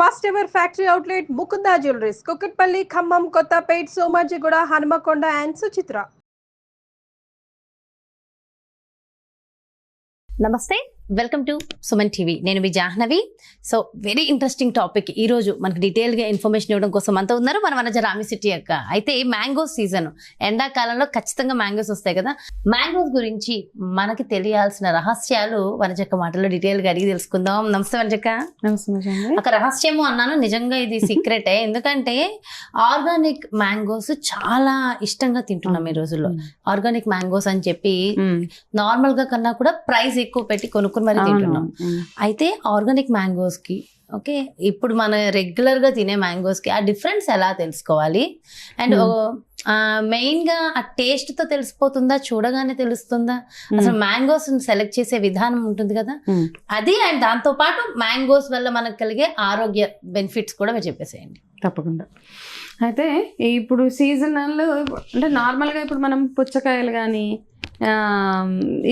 First ever factory outlet Mukunda jewelleries, Kukatpally, Khammam, Kothapet, Somajiguda, Hanumakonda and Suchitra. నమస్తే, welcome to Suman TV. నేను మీ Jahnavi. So very interesting topic. ఈ రోజు మనకు డీటెయిల్గా ఇన్ఫర్మేషన్ ఇవ్వడం కోసం అంతా ఉన్నారు మన వనజ రామి సిటీ అక్క. అయితే మ్యాంగో సీజన్, ఎండాకాలంలో ఖచ్చితంగా మ్యాంగోస్ వస్తాయి కదా. మ్యాంగోస్ గురించి మనకి తెలియాల్సిన రహస్యాలు వనజక్క మాటల్లో డీటెయిల్గా అడిగి తెలుసుకుందాం. నమస్తే వనజక్క. నమస్తే. ఒక రహస్యము అన్నాను, నిజంగా ఇది సీక్రెటే. ఎందుకంటే ఆర్గానిక్ మ్యాంగోస్ చాలా ఇష్టంగా తింటున్నాం ఈ రోజుల్లో. ఆర్గానిక్ మ్యాంగోస్ అని చెప్పి నార్మల్ గా కన్నా కూడా ప్రైస్ ఎక్కువ పెట్టి కొనుక్కుని మరి తింటున్నాం. అయితే ఆర్గానిక్ మ్యాంగోస్ కి ఓకే, ఇప్పుడు మన రెగ్యులర్ గా తినే మ్యాంగోస్ కి ఆ డిఫరెన్స్ ఎలా తెలుసుకోవాలి? అండ్ మెయిన్ గా ఆ టేస్ట్ తో తెలిసిపోతుందా, చూడగానే తెలుస్తుందా? అసలు మ్యాంగోస్ సెలెక్ట్ చేసే విధానం ఉంటుంది కదా అది. అండ్ దాంతో పాటు మ్యాంగోస్ వల్ల మనకు కలిగే ఆరోగ్య బెనిఫిట్స్ కూడా మీరు చెప్పేసేయండి. తప్పకుండా. అయితే ఇప్పుడు సీజనల్ అంటే నార్మల్గా ఇప్పుడు మనం పుచ్చకాయలు కానీ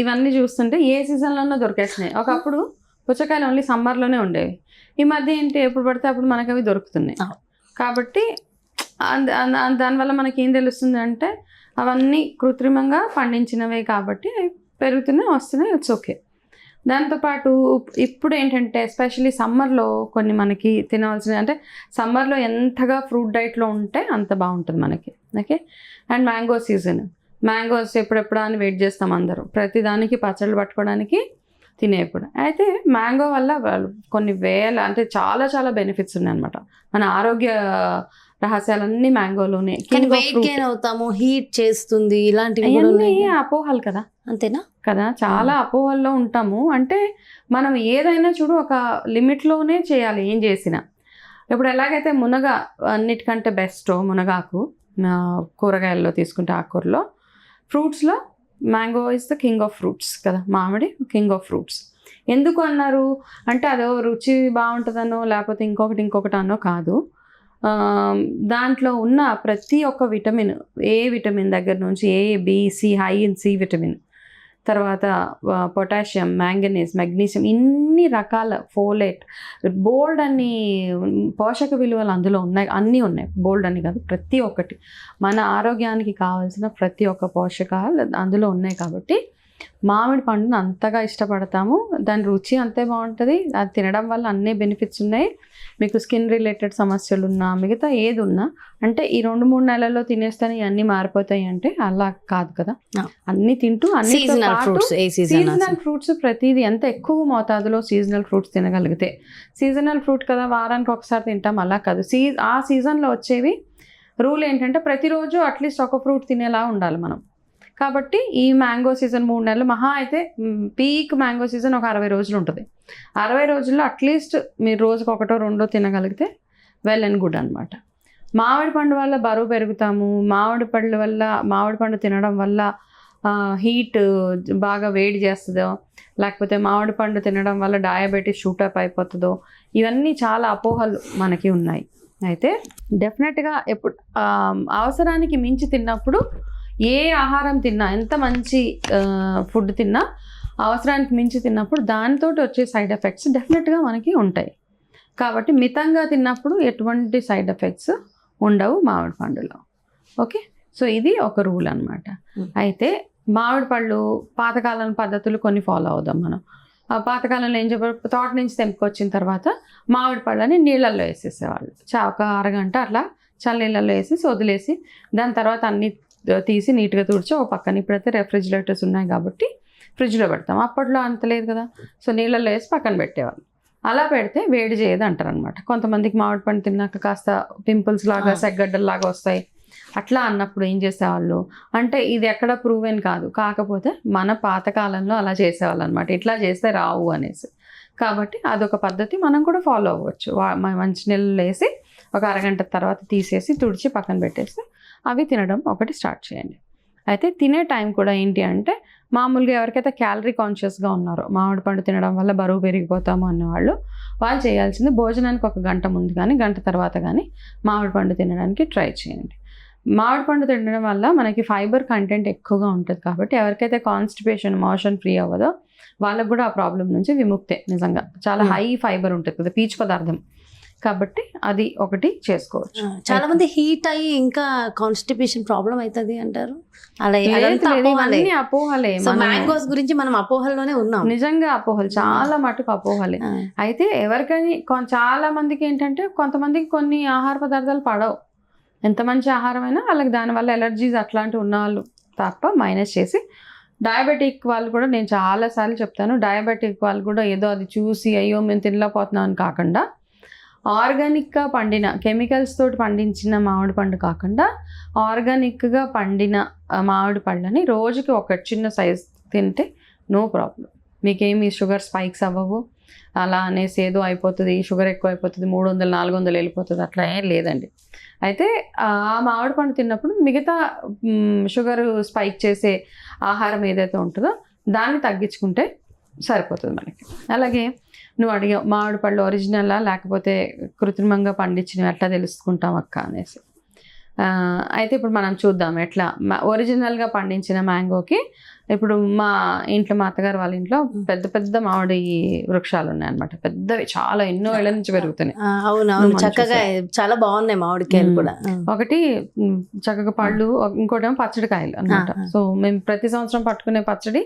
ఇవన్నీ చూస్తుంటే ఏ సీజన్లోనో దొరికేస్తున్నాయి. ఒకప్పుడు పుచ్చకాయలు ఓన్లీ సమ్మర్లోనే ఉండేవి. ఈ మధ్య ఏంటి, ఎప్పుడు పడితే అప్పుడు మనకు అవి దొరుకుతున్నాయి. కాబట్టి దానివల్ల మనకి ఏం తెలుస్తుంది అంటే అవన్నీ కృత్రిమంగా పండించినవే కాబట్టి పెరుగుతున్నాయి, వస్తున్నాయి. It's okay. దాంతోపాటు ఇప్పుడు ఏంటంటే ఎస్పెషల్లీ సమ్మర్లో కొన్ని మనకి తినవలసిన, అంటే సమ్మర్లో ఎంతగా ఫ్రూట్ డైట్లో ఉంటే అంత బాగుంటుంది మనకి. Okay. And mango season, mangoes ఎప్పుడెప్పుడా అని వెయిట్ చేస్తాం అందరూ, ప్రతిదానికి పచ్చళ్ళు పట్టుకోవడానికి తినేప్పుడు. అయితే మ్యాంగో వల్ల కొన్ని వేల, అంటే చాలా చాలా బెనిఫిట్స్ ఉన్నాయి అనమాట. మన ఆరోగ్య రహస్యాలన్నీ మ్యాంగోలోనే. అవుతాము, హీట్ చేస్తుంది, ఇలాంటివి అపోహలు కదా. అంతేనా కదా, చాలా అపోహల్లో ఉంటాము. అంటే మనం ఏదైనా చూడు ఒక లిమిట్లోనే చేయాలి ఏం చేసినా. ఇప్పుడు ఎలాగైతే మునగ అన్నిటికంటే బెస్ట్ మునగాకు, కూరగాయల్లో తీసుకుంటే ఆకుకూరలో, ఫ్రూట్స్లో mango is the king of fruits కదా. మామిడి కింగ్ ఆఫ్ ఫ్రూట్స్. ఎందుకు అన్నారు అంటే అదో రుచి బాగుంటుందనో లేకపోతే ఇంకొకటి అనో కాదు. దాంట్లో ఉన్న ప్రతి ఒక్క విటమిన్, ఏ విటమిన్ దగ్గర నుంచి A, B, C, high in C vitamin, తర్వాత పొటాషియం, మ్యాంగనీస్, మెగ్నీషియం, ఇన్ని రకాల ఫోలేట్, బోల్డ్ అన్ని పోషక విలువలు అందులో ఉన్నాయి. అన్నీ ఉన్నాయి, బోల్డ్ అని కాదు, ప్రతి ఒక్కటి మన ఆరోగ్యానికి కావాల్సిన ప్రతి ఒక్క పోషకాలు అందులో ఉన్నాయి. కాబట్టి మామిడి పండును అంతగా ఇష్టపడతాము. దాని రుచి అంతే బాగుంటుంది. అది తినడం వల్ల అన్నీ బెనిఫిట్స్ ఉన్నాయి. మీకు స్కిన్ రిలేటెడ్ సమస్యలు ఉన్నా, మిగతా ఏది ఉన్నా, అంటే ఈ 2-3 నెలల్లో తినేస్తాను ఇవన్నీ మారిపోతాయి అంటే అలా కాదు కదా. అన్ని తింటూ సీజనల్ ఫ్రూట్స్ ప్రతిదీ ఎంత ఎక్కువ మోతాదులో సీజనల్ ఫ్రూట్స్ తినగలిగితే, సీజనల్ ఫ్రూట్ కదా వారానికి ఒకసారి తింటాం అలా కాదు. ఆ సీజన్లో వచ్చేవి రూల్ ఏంటంటే ప్రతిరోజు అట్లీస్ట్ ఒక ఫ్రూట్ తినేలా ఉండాలి మనం. కాబట్టి ఈ మ్యాంగో సీజన్ 3 నెలలు, మహా అయితే పీక్ మ్యాంగో సీజన్ ఒక 60 రోజులు ఉంటుంది. 60 రోజుల్లో అట్లీస్ట్ మీరు రోజుకు 1-2 తినగలిగితే వెల్ అండ్ గుడ్ అనమాట. మామిడి పండు వల్ల బరువు పెరుగుతాము, మామిడి పండు తినడం వల్ల హీట్ బాగా వేడి చేస్తుందో, లేకపోతే మామిడి పండు తినడం వల్ల డయాబెటీస్ షూటప్ అయిపోతుందో, ఇవన్నీ చాలా అపోహలు మనకి ఉన్నాయి. అయితే డెఫినెట్గా ఎప్పుడు అవసరానికి మించి తిన్నప్పుడు, ఏ ఆహారం తిన్నా, ఎంత మంచి ఫుడ్ తిన్నా అవసరానికి మించి తిన్నప్పుడు దానితో వచ్చే సైడ్ ఎఫెక్ట్స్ డెఫినెట్గా మనకి ఉంటాయి. కాబట్టి మితంగా తిన్నప్పుడు ఎటువంటి సైడ్ ఎఫెక్ట్స్ ఉండవు మామిడి పండులో. ఓకే. సో ఇది ఒక రూల్ అనమాట. అయితే మామిడి పళ్ళు పాతకాలం పద్ధతులు కొన్ని ఫాలో అవుదాం మనం. ఆ పాతకాలంలో ఏం చెప్పారు, తోట నుంచి తెంపుకొచ్చిన తర్వాత మామిడి పళ్ళని నీళ్ళల్లో వేసేసేవాళ్ళు. ఒక అరగంట అట్లా చల్లనీళ్ళల్లో వేసి వదిలేసి, దాని తర్వాత అన్ని తీసి నీట్గా తుడిచి ఒక పక్కన. ఇప్పుడైతే రెఫ్రిజిరేటర్స్ ఉన్నాయి కాబట్టి ఫ్రిడ్జ్లో పెడతాం. అప్పట్లో అంత లేదు కదా. సో నీళ్ళల్లో వేసి పక్కన పెట్టేవాళ్ళు. అలా పెడితే వేడి చేయదు అంటారు అనమాట. కొంతమందికి మామిడి పండు తిన్నాక కాస్త పింపుల్స్ లాగా, సెగ్గడ్డల్లాగా వస్తాయి. అట్లా అన్నప్పుడు ఏం చేసేవాళ్ళు అంటే, ఇది ఎక్కడ ప్రూవెన్ కాదు, కాకపోతే మన పాతకాలంలో అలా చేసేవాళ్ళు అనమాట. ఇట్లా చేస్తే రావు అనేసి. కాబట్టి అదొక పద్ధతి, మనం కూడా ఫాలో అవ్వచ్చు. మంచి నీళ్ళు వేసి ఒక అరగంట తర్వాత తీసేసి తుడిచి పక్కన పెట్టేసి అవి తినడం ఒకటి స్టార్ట్ చేయండి. అయితే తినే టైం కూడా ఏంటి అంటే, మామూలుగా ఎవరికైతే క్యాలరీ కాన్షియస్గా ఉన్నారో, మామిడి పండు తినడం వల్ల బరువు పెరిగిపోతాము అన్నవాళ్ళు, వాళ్ళు చేయాల్సింది భోజనానికి 1 గంట ముందు కానీ గంట తర్వాత కానీ మామిడి పండు తినడానికి ట్రై చేయండి. మామిడి పండు తినడం వల్ల మనకి ఫైబర్ కంటెంట్ ఎక్కువగా ఉంటుంది. కాబట్టి ఎవరికైతే కాన్స్టిపేషన్, మోషన్ ఫ్రీ అవ్వదో వాళ్ళకు కూడా ఆ ప్రాబ్లం నుంచి విముక్తే. నిజంగా చాలా హై ఫైబర్ ఉంటుంది కదా, పీచు పదార్థం. కాబట్టి అది ఒకటి చేసుకోవచ్చు. చాలా మంది హీట్ అయ్యి ఇంకా కాన్స్టిపేషన్ ప్రాబ్లం అవుతుంది అంటారు. అలా ఇవన్నీ అపోహలే. మ్యాంగోస్ గురించి మనం అపోహల్లోనే ఉన్నాం. నిజంగా అపోహలు, చాలా మటుకు అపోహలే. అయితే ఎవరికైనా చాలా మందికి ఏంటంటే కొంతమందికి కొన్ని ఆహార పదార్థాలు పడవు. ఎంత మంచి ఆహారమైనా వాళ్ళకి దానివల్ల ఎలర్జీస్ అట్లాంటివి ఉన్న వాళ్ళు తప్ప మైనస్ చేసి, డయాబెటిక్ వాళ్ళు కూడా నేను చాలాసార్లు చెప్తాను, డయాబెటిక్ వాళ్ళు కూడా ఏదో అది చూసి అయ్యో మేము తినలేకపోతున్నాం అని కాకుండా, ఆర్గానిక్గా పండిన కెమికల్స్ తోటి పండించిన మామిడి పండు కాకుండా ఆర్గానిక్గా పండిన మామిడి పళ్ళని రోజుకి ఒక చిన్న సైజ్ తింటే నో ప్రాబ్లం. మీకేమి షుగర్ స్పైక్స్ అవ్వవు. అలా అనేసి ఏదో అయిపోతుంది, షుగర్ ఎక్కువ అయిపోతుంది, 300 400 వెళ్ళిపోతుంది, అట్లా ఏం లేదండి. అయితే ఆ మామిడి పండు తిన్నప్పుడు మిగతా షుగర్ స్పైక్ చేసే ఆహారం ఏదైతే ఉంటుందో దాన్ని తగ్గించుకుంటే సరిపోతుంది మనకి. అలాగే నువ్వు అడిగావు మామిడి పళ్ళు ఒరిజినలా లేకపోతే కృత్రిమంగా పండించినవి ఎట్లా తెలుసుకుంటాం అక్క అనేసి. అయితే ఇప్పుడు మనం చూద్దాం ఎట్లా ఒరిజినల్గా పండించిన మ్యాంగోకి. ఇప్పుడు మా ఇంట్లో, మా అత్తగారు వాళ్ళ ఇంట్లో పెద్ద పెద్ద మామిడి వృక్షాలు ఉన్నాయన్నమాట. పెద్దవి, చాలా ఎన్నో ఏళ్ళ నుంచి పెరుగుతున్నాయి. అవునవును, చక్కగా చాలా బాగున్నాయి మామిడికాయలు కూడా. ఒకటి చక్కగా పళ్ళు, ఇంకోటేమో పచ్చడికాయలు అన్నమాట. సో మేము ప్రతి సంవత్సరం పట్టుకునే పచ్చడి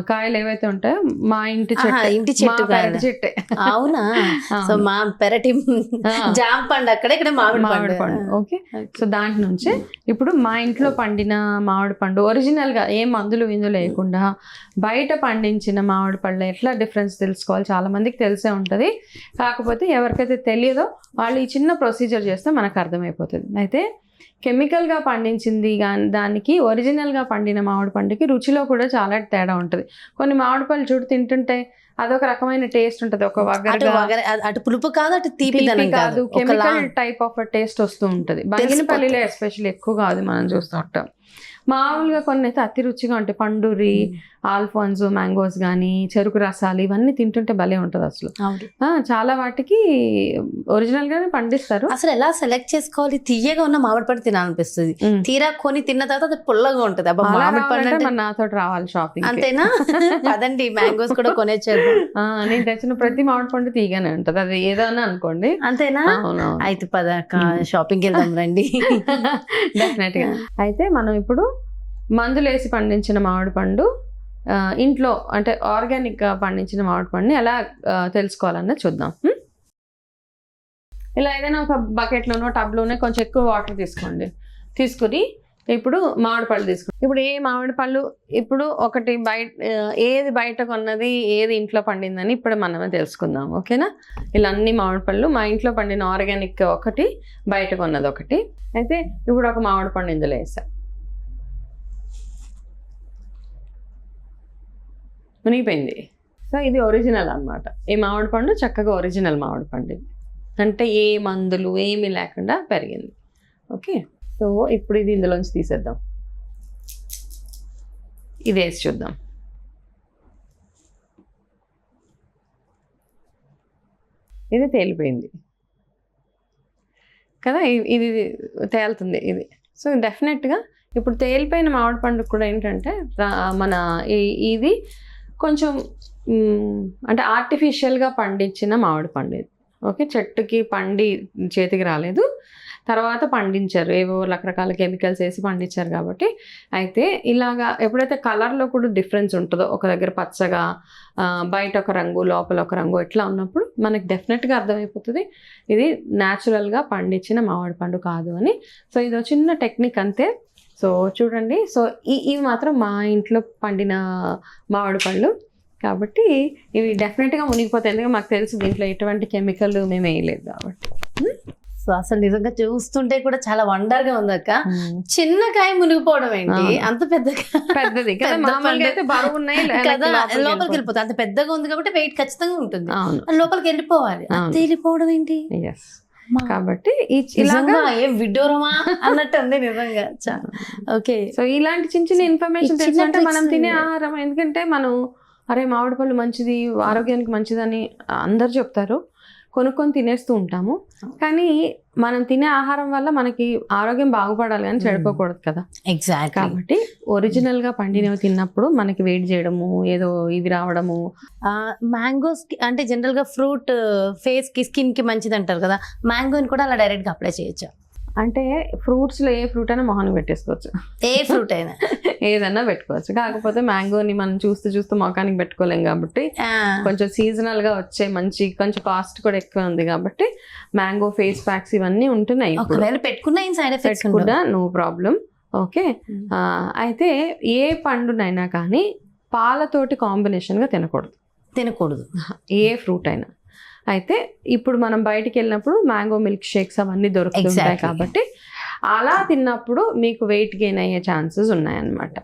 కాయలు ఏవైతే ఉంటాయో మా ఇంటి చెట్టే. అవునా? సో మా పెరటి జామ పండు అక్కడ, ఇక్కడ మామిడి పండు. ఓకే, సో దాంట్ నుంచి ఇప్పుడు మా ఇంట్లో పండిన మామిడి పండు ఒరిజినల్ గా ఏ మందులు విందులు లేకుండా బయట పండించిన మామిడి పళ్ళు ఎట్లా డిఫరెన్స్ తెలుసుకోవాలి చాలా మందికి తెలిసే ఉంటది. కాకపోతే ఎవరికైతే తెలియదో వాళ్ళు ఈ చిన్న ప్రొసీజర్ చేస్తే మనకు అర్థమైపోతుంది. అయితే కెమికల్గా పండించింది కానీ దానికి ఒరిజినల్గా పండిన మామిడి పండుకి రుచిలో కూడా చాలా తేడా ఉంటుంది. కొన్ని మామిడి పళ్ళు చూడు తింటుంటే అదొక రకమైన టేస్ట్ ఉంటుంది, ఒక అటు పులుపు కాదు, అటు తీపి కాదు, కెమికల్ టైప్ ఆఫ్ టేస్ట్ వస్తూ ఉంటుంది. బంగినపల్లిలో ఎస్పెషల్లీ ఎక్కువగా అది మనం చూస్తూ ఉంటాం. మామూలుగా కొన్ని అయితే అతి రుచిగా ఉంటాయి. పండూరి, ఆల్ఫోన్సో, మ్యాంగోస్ కానీ, చెరుకు రసాలు, ఇవన్నీ తింటుంటే భలే ఉంటుంది అసలు. చాలా వాటికి ఒరిజినల్ గానే పండిస్తారు. అసలు ఎలా సెలెక్ట్ చేసుకోవాలి? తీయగా ఉన్న మామిడి పండు తినాలనిపిస్తుంది, తీరా కొని తిన్న తర్వాత అది పుల్లగా ఉంటుంది. అబ్బా మామిడి పండు నాతో రావాలి షాపింగ్, అంతేనా? అదండి, మ్యాంగోస్ కూడా కొనేచ్చారు. నేను తెచ్చిన ప్రతి మామిడి పండు తీయగానే ఉంటుంది, అది ఏదైనా అనుకోండి. అంతేనా? అయితే పద షాపింగ్కి వెళ్దాం రండి. డెఫినెట్ గా. అయితే మనం ఇప్పుడు మందులు వేసి పండించిన మామిడి పండు ఇంట్లో అంటే ఆర్గానిక్గా పండించిన మామిడి పండుని ఎలా తెలుసుకోవాలన్నది చూద్దాం. ఇలా ఏదైనా ఒక బకెట్లోనో టబ్లోనే కొంచెం ఎక్కువ వాటర్ తీసుకోండి. తీసుకుని ఇప్పుడు మామిడి పళ్ళు తీసుకోండి. ఇప్పుడు ఏ మామిడి పళ్ళు, ఇప్పుడు ఒకటి బయట ఏది బయట కొన్నది ఏది ఇంట్లో పండిందని ఇప్పుడు మనమే తెలుసుకుందాం. ఓకేనా? ఇలా అన్ని మామిడి పళ్ళు మా ఇంట్లో పండిన ఆర్గానిక్ ఒకటి, బయట కొన్నది ఒకటి. అయితే ఇప్పుడు ఒక మామిడి పండు ఇందులో వేసా, మునిగిపోయింది. సో ఇది ఒరిజినల్ అన్నమాట. ఈ మామిడి పండు చక్కగా ఒరిజినల్ మామిడి పండు, అంటే ఏ మందులు ఏమీ లేకుండా పెరిగింది. ఓకే, సో ఇప్పుడు ఇది ఇందులోంచి తీసేద్దాం. ఇది వేసి చూద్దాం. ఇది తేలిపోయింది కదా, ఇది తేలుతుంది ఇది. సో డెఫినెట్గా ఇప్పుడు తేలిపోయిన మామిడి పండు కూడా ఏంటంటే మన ఇది కొంచెం అంటే ఆర్టిఫిషియల్గా పండించిన మామిడి పండు ఇది. ఓకే, చెట్టుకి పండి చేతికి రాలేదు, తర్వాత పండించారు, ఏవో రకరకాల కెమికల్స్ వేసి పండించారు కాబట్టి. అయితే ఇలాగా ఎప్పుడైతే కలర్లో కూడా డిఫరెన్స్ ఉంటుందో, ఒక దగ్గర పచ్చగా బయట ఒక రంగు లోపల ఒక రంగు ఎట్లా ఉన్నప్పుడు మనకి డెఫినెట్గా అర్థమైపోతుంది ఇది న్యాచురల్గా పండించిన మామిడి పండు కాదు అని. సో ఇది చిన్న టెక్నిక్ అంతే. సో చూడండి, సో ఇవి మాత్రం మా ఇంట్లో పండిన మామిడి పళ్ళు కాబట్టి ఇవి డెఫినెట్గా మునిగిపోతాయి. ఎందుకంటే మాకు తెలుసు దీంట్లో ఎటువంటి కెమికల్ మేము వేయలేదు కాబట్టి. సో అసలు నిజంగా చూస్తుంటే కూడా చాలా వండర్ గా ఉంది అక్క. చిన్న కాయ మునిగిపోవడం ఏంటి, అంత పెద్దది బరువు ఉన్నాయి కదా, లోపలికి వెళ్ళిపోతుంది. అంత పెద్దగా ఉంది కాబట్టి వెయిట్ ఖచ్చితంగా ఉంటుంది, లోపలికి వెళ్ళిపోవాలి. వెళ్ళిపోవడం ఏంటి కాబట్టి ఏం విడ్డూరమా అన్నట్టు ఉంది నిజంగా. ఓకే, సో ఇలాంటి చిన్న చిన్న ఇన్ఫర్మేషన్ తెలుసుకుంటే మనం తినే ఆహారం, ఎందుకంటే మనం అరే మామిడి పళ్ళు మంచిది, ఆరోగ్యానికి మంచిదని అందరు చెప్తారు. కొనుక్కొని తినేస్తూ ఉంటాము. కానీ మనం తినే ఆహారం వల్ల మనకి ఆరోగ్యం బాగుపడాలి కానీ చెడిపోకూడదు కదా. ఎగ్జాక్ట్. కాబట్టి ఒరిజినల్గా పండినవి తిన్నప్పుడు మనకి వెయిట్ చేయడము, ఏదో ఇవి రావడము. మ్యాంగోస్ అంటే జనరల్ గా ఫ్రూట్ ఫేస్ కి స్కిన్ కి మంచిది అంటారు కదా, మ్యాంగోని కూడా అలా డైరెక్ట్ గా అప్లై చేయొచ్చు? అంటే ఫ్రూట్స్లో ఏ ఫ్రూట్ అయినా మొహానికి పెట్టేసుకోవచ్చు, ఏ ఫ్రూట్ అయినా ఏదైనా పెట్టుకోవచ్చు. కాకపోతే మ్యాంగోని మనం చూస్తూ మొఖానికి పెట్టుకోలేం కాబట్టి కొంచెం సీజనల్ గా వచ్చే కొంచెం కాస్ట్ కూడా ఎక్కువ ఉంది కాబట్టి మ్యాంగో ఫేస్ ప్యాక్స్ ఇవన్నీ ఉంటున్నాయి. ఒకవేళ పెట్టుకున్న సైడ్ ఎఫెక్ట్స్ కూడా నో ప్రాబ్లం. ఓకే. అయితే ఏ పండునైనా కానీ పాలతోటి కాంబినేషన్ గా తినకూడదు ఏ ఫ్రూట్ అయినా. అయితే ఇప్పుడు మనం బయటికి వెళ్ళినప్పుడు మ్యాంగో మిల్క్ షేక్స్ అవన్నీ దొరుకుతుంటాయి కాబట్టి అలా తిన్నప్పుడు మీకు వెయిట్ గెయిన్ అయ్యే ఛాన్సెస్ ఉన్నాయన్నమాట.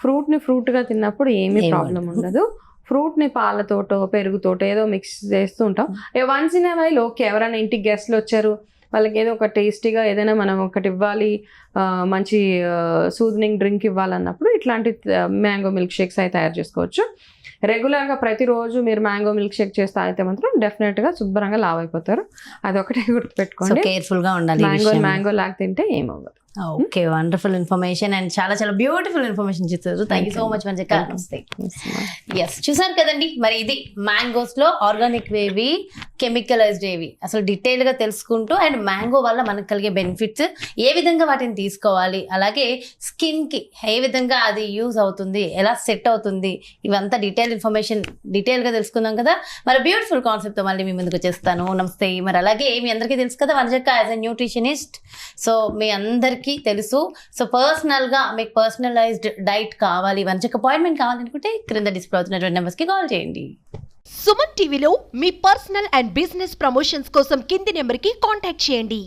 ఫ్రూట్ని ఫ్రూట్గా తిన్నప్పుడు ఏమీ ప్రాబ్లం ఉండదు. ఫ్రూట్ని పాలతోటో పెరుగుతోటో ఏదో మిక్స్ చేస్తూ ఉంటాం. వన్స్ ఇన్ వైల్ ఓకే, ఎవరైనా ఇంటికి గెస్ట్లు వచ్చారు, వాళ్ళకి ఏదో ఒక టేస్టీగా ఏదైనా మనం ఒకటి ఇవ్వాలి, మంచి సూదనింగ్ డ్రింక్ ఇవ్వాలన్నప్పుడు ఇట్లాంటి మ్యాంగో మిల్క్ షేక్స్ అయితే తయారు చేసుకోవచ్చు. రెగ్యులర్గా ప్రతిరోజు మీరు మ్యాంగో మిల్క్ షేక్ చేస్తే అయితే మాత్రం డెఫినెట్గా శుభ్రంగా లావ్ అయిపోతారు. అదొకటే గుర్తుపెట్టుకోండి. కేర్ఫుల్గా ఉండాలి. మ్యాంగో లాగా తింటే ఏమవ్వదు. ఓకే, వండర్ఫుల్ ఇన్ఫర్మేషన్ అండ్ చాలా చాలా బ్యూటిఫుల్ ఇన్ఫర్మేషన్ ఇచ్చారు. థ్యాంక్ యూ సో మచ్ మంచిగా. ఎస్, చూసారు కదండి, మరి ఇది మ్యాంగోస్ లో ఆర్గానిక్ వేవి, కెమికలైజ్డ్ ఏవి, అసలు డీటెయిల్ గా తెలుసుకుంటూ అండ్ మ్యాంగో వల్ల మనకు కలిగే బెనిఫిట్స్, ఏ విధంగా వాటిని తీసుకోవాలి, అలాగే స్కిన్ కి ఏ విధంగా అది యూజ్ అవుతుంది, ఎలా సెట్ అవుతుంది, ఇవంతా ఇన్ఫర్మేషన్ డీటెయిల్ గా తెలుసుకుందాం కదా. మరి బ్యూటిఫుల్ కాన్సెప్ట్ తో మళ్ళీ మీ ముందుకు వచ్చేస్తాను. నమస్తే. మరి అలాగే మీ అందరికీ తెలుసు కదా, వనజక్క యాజ్ ఎ న్యూట్రిషనిస్ట్. సో మీ అందరికీ తెలుసు. సో పర్సనల్ గా మీకు పర్సనలైజ్డ్ డైట్ కావాలి, వనజక్క అపాయింట్మెంట్ కావాలనుకుంటే క్రింద డిస్ప్లే అవుతున్నటువంటి నెంబర్స్ కి కాల్ చేయండి. సుమన్ టీవీలో మీ పర్సనల్ అండ్ బిజినెస్ ప్రమోషన్స్ కోసం కింది నెంబర్ కి కాంటాక్ట్ చేయండి.